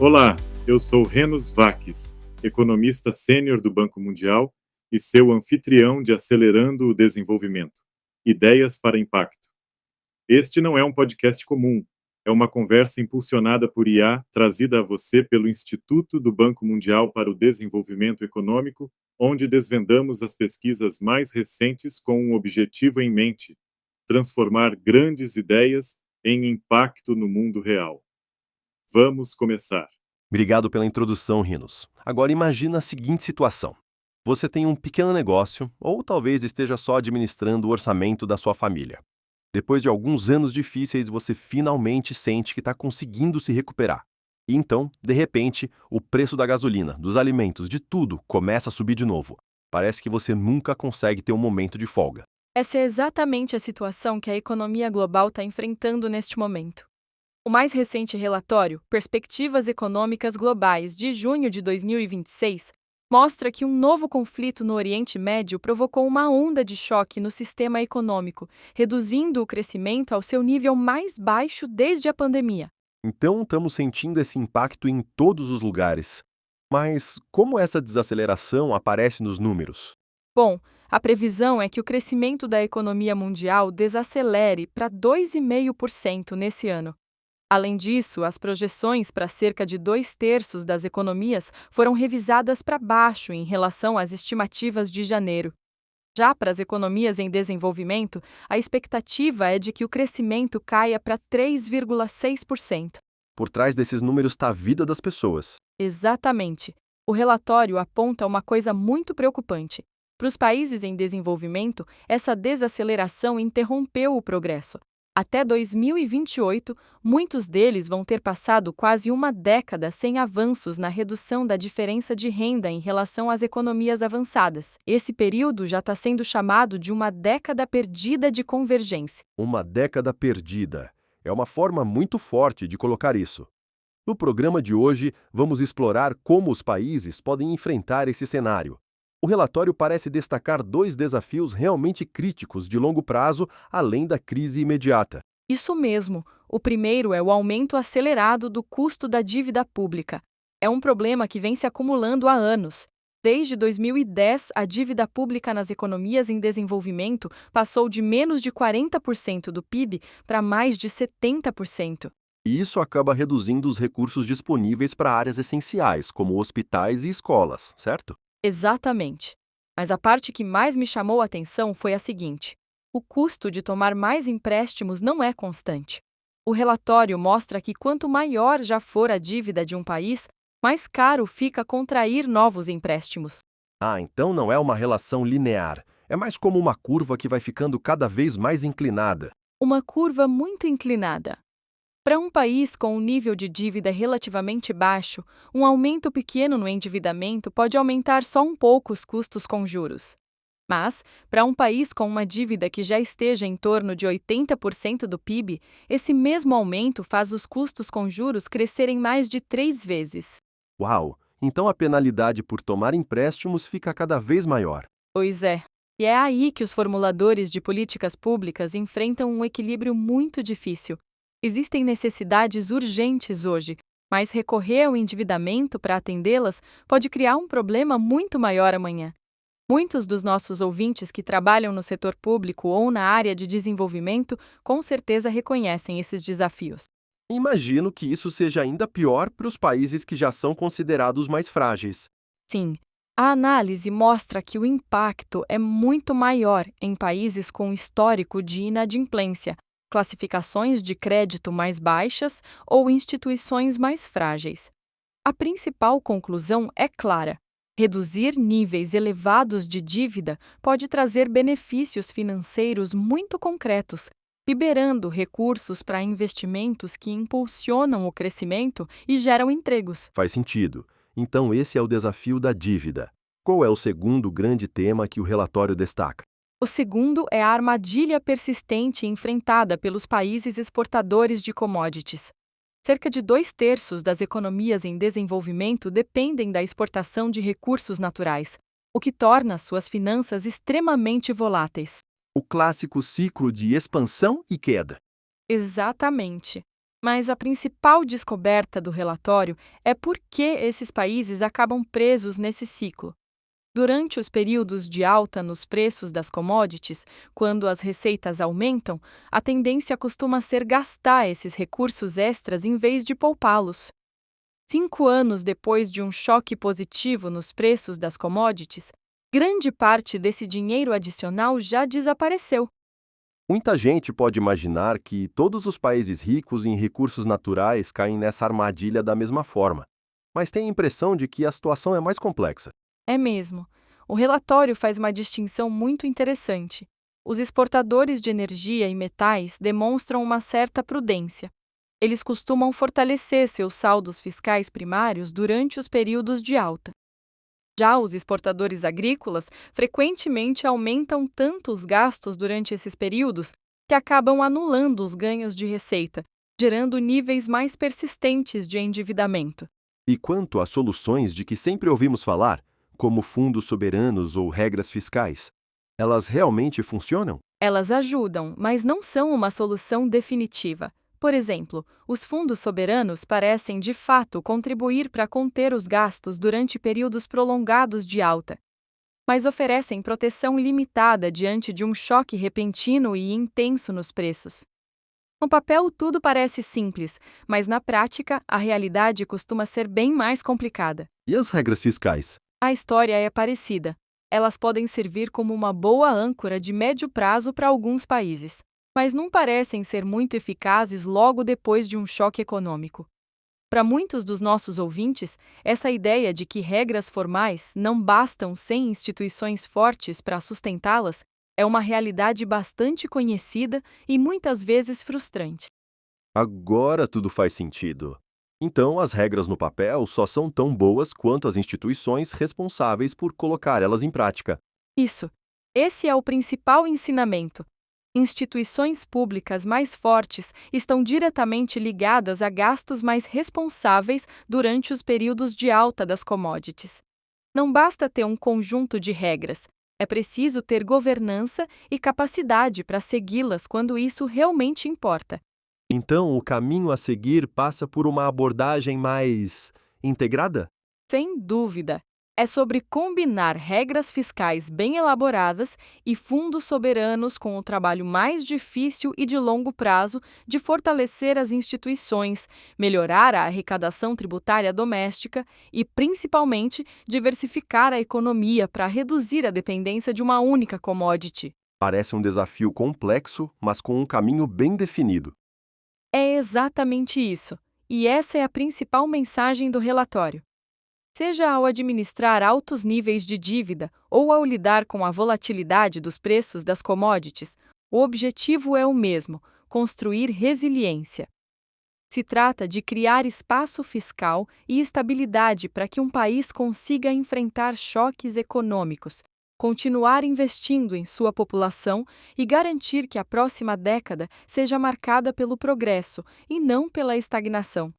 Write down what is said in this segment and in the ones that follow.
Olá, eu sou Renos Vakis, economista sênior do Banco Mundial e seu anfitrião de Acelerando o Desenvolvimento. Ideias para Impacto. Este não é um podcast comum, é uma conversa impulsionada por IA, trazida a você pelo Instituto do Banco Mundial para o Desenvolvimento Econômico, onde desvendamos as pesquisas mais recentes com um objetivo em mente: transformar grandes ideias em impacto no mundo real. Vamos começar. Obrigado pela introdução, Rinos. Agora imagina a seguinte situação. Você tem um pequeno negócio, ou talvez esteja só administrando o orçamento da sua família. Depois de alguns anos difíceis, você finalmente sente que está conseguindo se recuperar. E então, de repente, o preço da gasolina, dos alimentos, de tudo começa a subir de novo. Parece que você nunca consegue ter um momento de folga. Essa é exatamente a situação que a economia global está enfrentando neste momento. O mais recente relatório, Perspectivas Econômicas Globais, de junho de 2026, mostra que um novo conflito no Oriente Médio provocou uma onda de choque no sistema econômico, reduzindo o crescimento ao seu nível mais baixo desde a pandemia. Então, estamos sentindo esse impacto em todos os lugares. Mas como essa desaceleração aparece nos números? Bom, a previsão é que o crescimento da economia mundial desacelere para 2,5% nesse ano. Além disso, as projeções para cerca de 2/3 das economias foram revisadas para baixo em relação às estimativas de janeiro. Já para as economias em desenvolvimento, a expectativa é de que o crescimento caia para 3,6%. Por trás desses números está a vida das pessoas. Exatamente. O relatório aponta uma coisa muito preocupante. Para os países em desenvolvimento, essa desaceleração interrompeu o progresso. Até 2028, muitos deles vão ter passado quase uma década sem avanços na redução da diferença de renda em relação às economias avançadas. Esse período já está sendo chamado de uma década perdida de convergência. Uma década perdida. É uma forma muito forte de colocar isso. No programa de hoje, vamos explorar como os países podem enfrentar esse cenário. O relatório parece destacar 2 desafios realmente críticos de longo prazo, além da crise imediata. Isso mesmo. O primeiro é o aumento acelerado do custo da dívida pública. É um problema que vem se acumulando há anos. Desde 2010, a dívida pública nas economias em desenvolvimento passou de menos de 40% do PIB para mais de 70%. E isso acaba reduzindo os recursos disponíveis para áreas essenciais, como hospitais e escolas, certo? Exatamente. Mas a parte que mais me chamou a atenção foi a seguinte: o custo de tomar mais empréstimos não é constante. O relatório mostra que quanto maior já for a dívida de um país, mais caro fica contrair novos empréstimos. Ah, então não é uma relação linear. É mais como uma curva que vai ficando cada vez mais inclinada. Uma curva muito inclinada. Para um país com um nível de dívida relativamente baixo, um aumento pequeno no endividamento pode aumentar só um pouco os custos com juros. Mas, para um país com uma dívida que já esteja em torno de 80% do PIB, esse mesmo aumento faz os custos com juros crescerem mais de 3 vezes. Uau! Então a penalidade por tomar empréstimos fica cada vez maior. Pois é. E é aí que os formuladores de políticas públicas enfrentam um equilíbrio muito difícil. Existem necessidades urgentes hoje, mas recorrer ao endividamento para atendê-las pode criar um problema muito maior amanhã. Muitos dos nossos ouvintes que trabalham no setor público ou na área de desenvolvimento com certeza reconhecem esses desafios. Imagino que isso seja ainda pior para os países que já são considerados mais frágeis. Sim, a análise mostra que o impacto é muito maior em países com histórico de inadimplência, classificações de crédito mais baixas ou instituições mais frágeis. A principal conclusão é clara: reduzir níveis elevados de dívida pode trazer benefícios financeiros muito concretos, liberando recursos para investimentos que impulsionam o crescimento e geram empregos. Faz sentido. Então esse é o desafio da dívida. Qual é o segundo grande tema que o relatório destaca? O segundo é a armadilha persistente enfrentada pelos países exportadores de commodities. Cerca de 2/3 das economias em desenvolvimento dependem da exportação de recursos naturais, o que torna suas finanças extremamente voláteis. O clássico ciclo de expansão e queda. Exatamente. Mas a principal descoberta do relatório é por que esses países acabam presos nesse ciclo. Durante os períodos de alta nos preços das commodities, quando as receitas aumentam, a tendência costuma ser gastar esses recursos extras em vez de poupá-los. 5 anos depois de um choque positivo nos preços das commodities, grande parte desse dinheiro adicional já desapareceu. Muita gente pode imaginar que todos os países ricos em recursos naturais caem nessa armadilha da mesma forma, mas tem a impressão de que a situação é mais complexa. É mesmo. O relatório faz uma distinção muito interessante. Os exportadores de energia e metais demonstram uma certa prudência. Eles costumam fortalecer seus saldos fiscais primários durante os períodos de alta. Já os exportadores agrícolas frequentemente aumentam tanto os gastos durante esses períodos que acabam anulando os ganhos de receita, gerando níveis mais persistentes de endividamento. E quanto às soluções de que sempre ouvimos falar, como fundos soberanos ou regras fiscais, elas realmente funcionam? Elas ajudam, mas não são uma solução definitiva. Por exemplo, os fundos soberanos parecem de fato contribuir para conter os gastos durante períodos prolongados de alta, mas oferecem proteção limitada diante de um choque repentino e intenso nos preços. No papel, tudo parece simples, mas na prática, a realidade costuma ser bem mais complicada. E as regras fiscais? A história é parecida. Elas podem servir como uma boa âncora de médio prazo para alguns países, mas não parecem ser muito eficazes logo depois de um choque econômico. Para muitos dos nossos ouvintes, essa ideia de que regras formais não bastam sem instituições fortes para sustentá-las é uma realidade bastante conhecida e muitas vezes frustrante. Agora tudo faz sentido. Então, as regras no papel só são tão boas quanto as instituições responsáveis por colocar elas em prática. Isso. Esse é o principal ensinamento. Instituições públicas mais fortes estão diretamente ligadas a gastos mais responsáveis durante os períodos de alta das commodities. Não basta ter um conjunto de regras, é preciso ter governança e capacidade para segui-las quando isso realmente importa. Então, o caminho a seguir passa por uma abordagem mais integrada? Sem dúvida, é sobre combinar regras fiscais bem elaboradas e fundos soberanos com o trabalho mais difícil e de longo prazo de fortalecer as instituições, melhorar a arrecadação tributária doméstica e, principalmente, diversificar a economia para reduzir a dependência de uma única commodity. Parece um desafio complexo, mas com um caminho bem definido. É exatamente isso, e essa é a principal mensagem do relatório. Seja ao administrar altos níveis de dívida ou ao lidar com a volatilidade dos preços das commodities, o objetivo é o mesmo: construir resiliência. Se trata de criar espaço fiscal e estabilidade para que um país consiga enfrentar choques econômicos, continuar investindo em sua população e garantir que a próxima década seja marcada pelo progresso e não pela estagnação.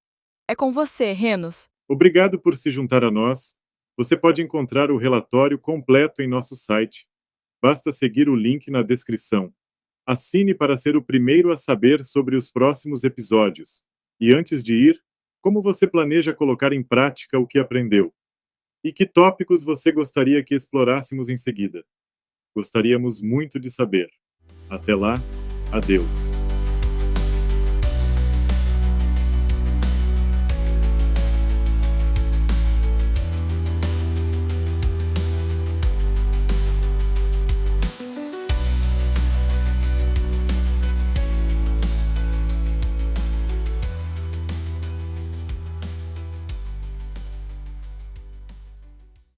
É com você, Renos. Obrigado por se juntar a nós. Você pode encontrar o relatório completo em nosso site. Basta seguir o link na descrição. Assine para ser o primeiro a saber sobre os próximos episódios. E antes de ir, como você planeja colocar em prática o que aprendeu? E que tópicos você gostaria que explorássemos em seguida? Gostaríamos muito de saber. Até lá, adeus.